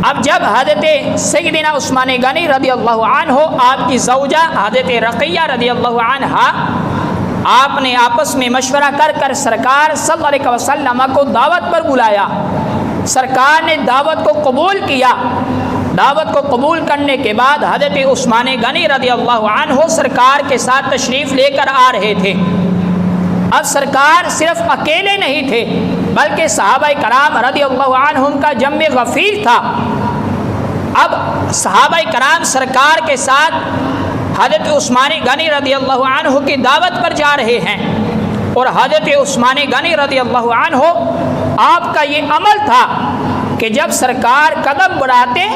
اب جب حضرت سیدنا عثمان غنی رضی اللہ عنہ آپ کی زوجہ حضرت رقیہ رضی اللہ عنہا آپ نے آپس میں مشورہ کر سرکار صلی اللہ علیہ وسلم کو دعوت پر بلایا، سرکار نے دعوت کو قبول کیا۔ دعوت کو قبول کرنے کے بعد حضرت عثمان غنی رضی اللہ عنہ سرکار کے ساتھ تشریف لے کر آ رہے تھے۔ اب سرکار صرف اکیلے نہیں تھے بلکہ صحابہ کرام رضی اللہ عنہم کا جمع غفیر تھا۔ اب صحابہ کرام سرکار کے ساتھ حضرت عثمان غنی رضی اللہ عنہ کی دعوت پر جا رہے ہیں، اور حضرت عثمان غنی رضی اللہ عنہ آپ کا یہ عمل تھا کہ جب سرکار قدم بڑھاتے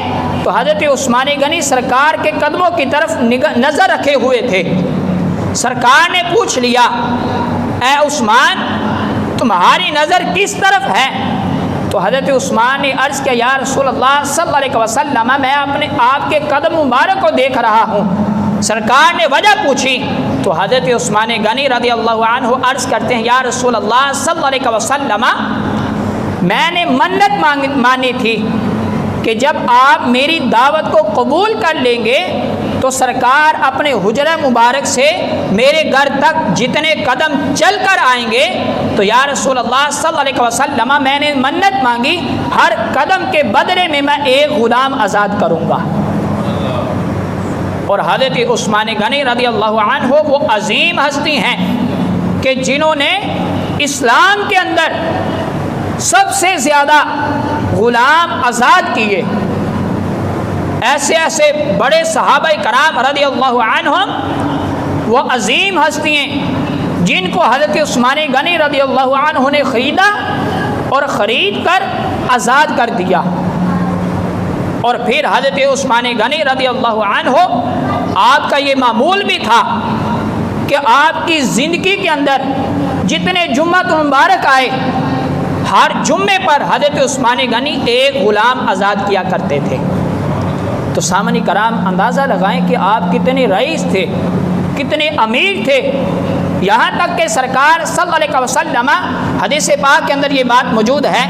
تو حضرت عثمان غنی سرکار کے قدموں کی طرف نظر رکھے ہوئے تھے۔ سرکار نے پوچھ لیا، اے عثمان تمہاری نظر کس طرف ہے؟ تو حضرت عثمان نے عرض کیا، یا رسول اللہ صلی اللہ علیہ وسلم میں آپ کے قدم مبارک کو دیکھ رہا ہوں۔ سرکار نے وجہ پوچھی تو حضرت عثمان غنی رضی اللہ عنہ عرض کرتے ہیں، یا رسول اللہ صلی اللہ علیہ وسلم میں نے منت مانی تھی کہ جب آپ میری دعوت کو قبول کر لیں گے تو سرکار اپنے حجرہ مبارک سے میرے گھر تک جتنے قدم چل کر آئیں گے تو یا رسول اللہ صلی اللہ علیہ وسلم میں نے منت مانگی ہر قدم کے بدلے میں ایک غلام آزاد کروں گا۔ اور حضرت عثمان غنی رضی اللہ عنہ وہ عظیم ہستی ہیں کہ جنہوں نے اسلام کے اندر سب سے زیادہ غلام آزاد کیے۔ ایسے ایسے بڑے صحابہ کرام رضی اللہ عنہم وہ عظیم ہستیاں جن کو حضرت عثمان غنی رضی اللہ عنہ نے خریدا اور خرید کر آزاد کر دیا۔ اور پھر حضرت عثمان غنی رضی اللہ عنہ آپ کا یہ معمول بھی تھا کہ آپ کی زندگی کے اندر جتنے جمعہ مبارک آئے ہر جمعے پر حضرت عثمان غنی ایک غلام آزاد کیا کرتے تھے۔ تو سامعین کرام اندازہ لگائیں کہ آپ کتنے رئیس تھے، کتنے امیر تھے، یہاں تک کہ سرکار صلی اللہ علیہ وسلم حدیث پاک کے اندر یہ بات موجود ہے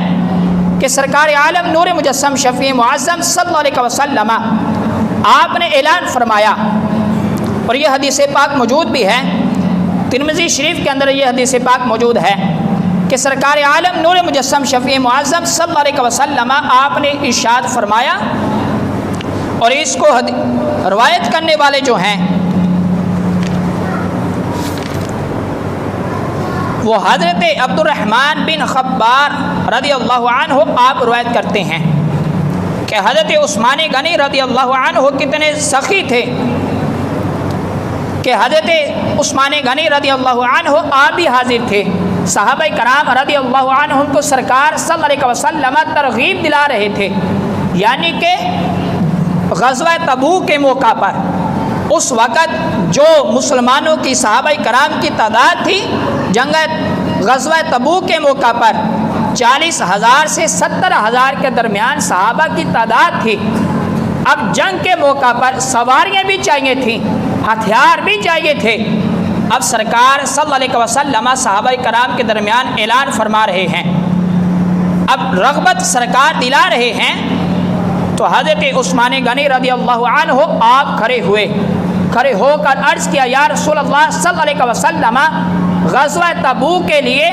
کہ سرکار عالم نور مجسم شفیع معظم صلی اللہ علیہ وسلم آپ نے اعلان فرمایا، اور یہ حدیث پاک موجود بھی ہے، ترمذی شریف کے اندر یہ حدیث پاک موجود ہے کہ سرکار عالم نور مجسم شفیع معظم صلی اللہ علیہ وسلم آپ نے ارشاد فرمایا، اور اس کو روایت کرنے والے جو ہیں وہ حضرت عبد الرحمن بن خبار رضی اللہ عنہ آپ روایت کرتے ہیں کہ حضرت عثمان غنی رضی اللہ عنہ کتنے سخی تھے کہ حضرت عثمان غنی رضی اللہ عنہ آپ بھی حاضر تھے۔ صحابہ کرام رضی اللہ عنہ کو سرکار صلی اللہ علیہ وسلم ترغیب دلا رہے تھے، یعنی کہ غزوہ تبوک کے موقع پر اس وقت جو مسلمانوں کی صحابہ کرام کی تعداد تھی جنگ غزوہ تبوک کے موقع پر 40,000 سے 70,000 کے درمیان صحابہ کی تعداد تھی۔ اب جنگ کے موقع پر سواریاں بھی چاہیے تھیں، ہتھیار بھی چاہیے تھے۔ اب سرکار صلی اللہ علیہ وسلم صحابہ کرام کے درمیان اعلان فرما رہے ہیں، اب رغبت سرکار دلا رہے ہیں، تو حضرت عثمان غنی رضی اللہ عنہ آپ کھڑے ہو کر عرض کیا، یا رسول اللہ صلی اللہ علیہ وسلم غزوہ تبوک کے لیے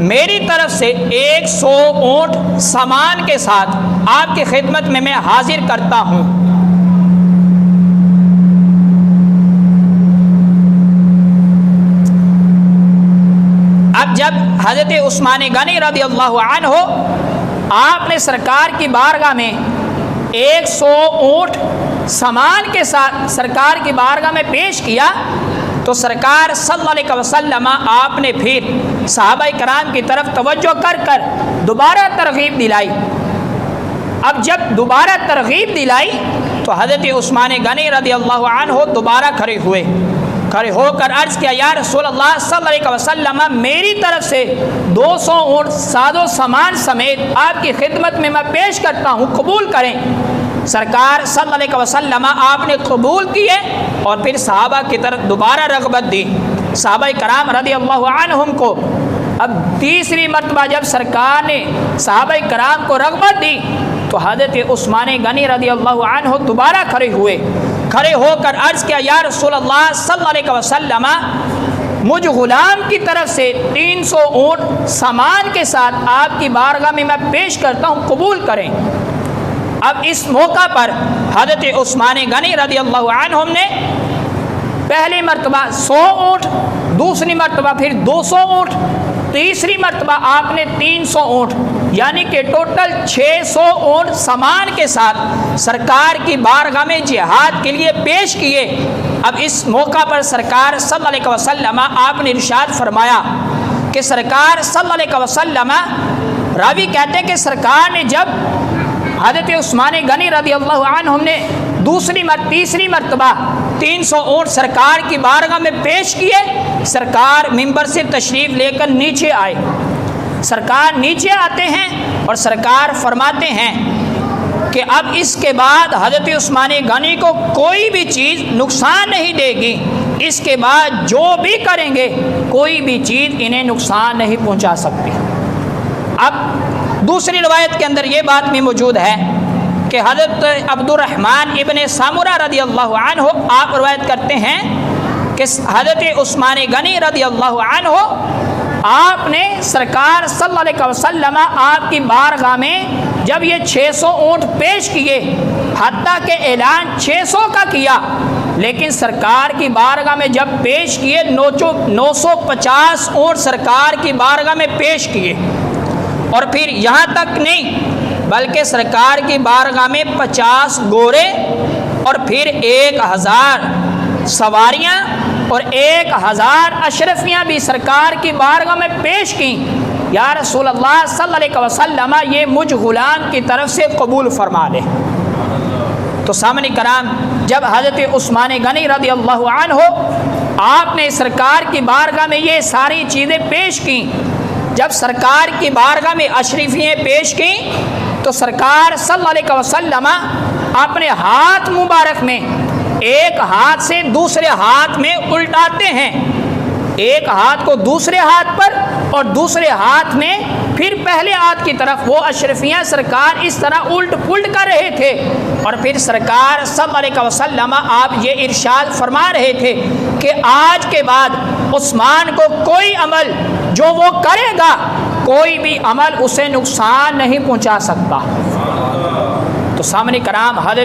میری طرف سے 100 اونٹ سامان کے ساتھ آپ کی خدمت میں حاضر کرتا ہوں۔ اب جب حضرت عثمان غنی رضی اللہ عنہ آپ نے سرکار کی بارگاہ میں 100 اونٹ سامان کے ساتھ سرکار کی بارگاہ میں پیش کیا تو سرکار صلی اللہ علیہ وسلم آپ نے پھر صحابہ کرام کی طرف توجہ کر دوبارہ ترغیب دلائی۔ اب جب دوبارہ ترغیب دلائی تو حضرت عثمان غنی رضی اللہ عنہ دوبارہ کھڑے ہو کر عرض کیا، یا رسول اللہ صلی اللہ علیہ وسلم میری طرف سے 200 اونٹ ساز و سامان سمیت آپ کی خدمت میں پیش کرتا ہوں، قبول کریں۔ سرکار صلی اللہ علیہ وسلم آپ نے قبول کیے اور پھر صحابہ کی طرف دوبارہ رغبت دی۔ صحابہ کرام رضی اللہ عنہم کو اب تیسری مرتبہ جب سرکار نے صحابہ کرام کو رغبت دی تو حضرت عثمان غنی رضی اللہ عنہ دوبارہ کھڑے ہو کر عرض کیا، یا رسول اللہ صلی اللہ علیہ وسلم، مجھ غلام کی طرف سے 300 اونٹ سامان کے ساتھ آپ کی بارگاہ میں پیش کرتا ہوں، قبول کریں۔ اب اس موقع پر حضرت عثمان غنی رضی اللہ عنہ نے پہلی مرتبہ 100 اونٹ، دوسری مرتبہ پھر 200 اونٹ، تیسری مرتبہ آپ نے 300 اونٹ، یعنی کہ ٹوٹل 600 اونٹ سامان کے ساتھ سرکار کی بارگاہ میں جہاد کے لیے پیش کیے۔ اب اس موقع پر سرکار صلی اللہ علیہ وسلم آپ نے ارشاد فرمایا کہ سرکار صلی اللہ علیہ وسلم، راوی کہتے ہیں کہ سرکار نے جب حضرت عثمان غنی رضی اللہ عنہ نے تیسری مرتبہ 300 اونٹ سرکار کی بارگاہ میں پیش کیے، سرکار منبر سے تشریف لے کر نیچے آئے۔ سرکار نیچے آتے ہیں اور سرکار فرماتے ہیں کہ اب اس کے بعد حضرت عثمان غنی کو کوئی بھی چیز نقصان نہیں دے گی، اس کے بعد جو بھی کریں گے کوئی بھی چیز انہیں نقصان نہیں پہنچا سکتی۔ اب دوسری روایت کے اندر یہ بات بھی موجود ہے کہ حضرت عبد الرحمن ابن سامورہ رضی اللہ عنہ آپ روایت کرتے ہیں کہ حضرت عثمان غنی رضی اللہ عنہ آپ نے سرکار صلی اللہ علیہ وسلم آپ کی بارگاہ میں جب یہ 600 اونٹ پیش کیے، حتیٰ کہ اعلان 600 کا کیا، لیکن سرکار کی بارگاہ میں جب پیش کیے 950 اونٹ سرکار کی بارگاہ میں پیش کیے، اور پھر یہاں تک نہیں بلکہ سرکار کی بارگاہ میں 50 گھوڑے اور پھر 1000 سواریاں اور 1000 اشرفیاں بھی سرکار کی بارگاہ میں پیش کیں۔ یا رسول اللہ صلی اللہ علیہ وسلم، یہ مجھ غلام کی طرف سے قبول فرما لے۔ تو سامنے کرام، جب حضرت عثمان غنی رضی اللہ عنہ آپ نے سرکار کی بارگاہ میں یہ ساری چیزیں پیش کیں، جب سرکار کی بارگاہ میں اشرفیاں پیش کیں تو سرکار صلی اللہ علیہ وسلم اپنے ہاتھ مبارک میں ایک ہاتھ سے دوسرے ہاتھ میں الٹاتے ہیں، ایک ہاتھ کو دوسرے ہاتھ پر اور دوسرے ہاتھ میں پھر پہلے ہاتھ کی طرف وہ اشرفیاں سرکار اس طرح الٹ پلٹ کر رہے تھے، اور پھر سرکار صلی اللہ علیہ وسلم آپ یہ ارشاد فرما رہے تھے کہ آج کے بعد عثمان کو کوئی عمل جو وہ کرے گا، کوئی بھی عمل اسے نقصان نہیں پہنچا سکتا۔ تو سامنے کرام، حضرت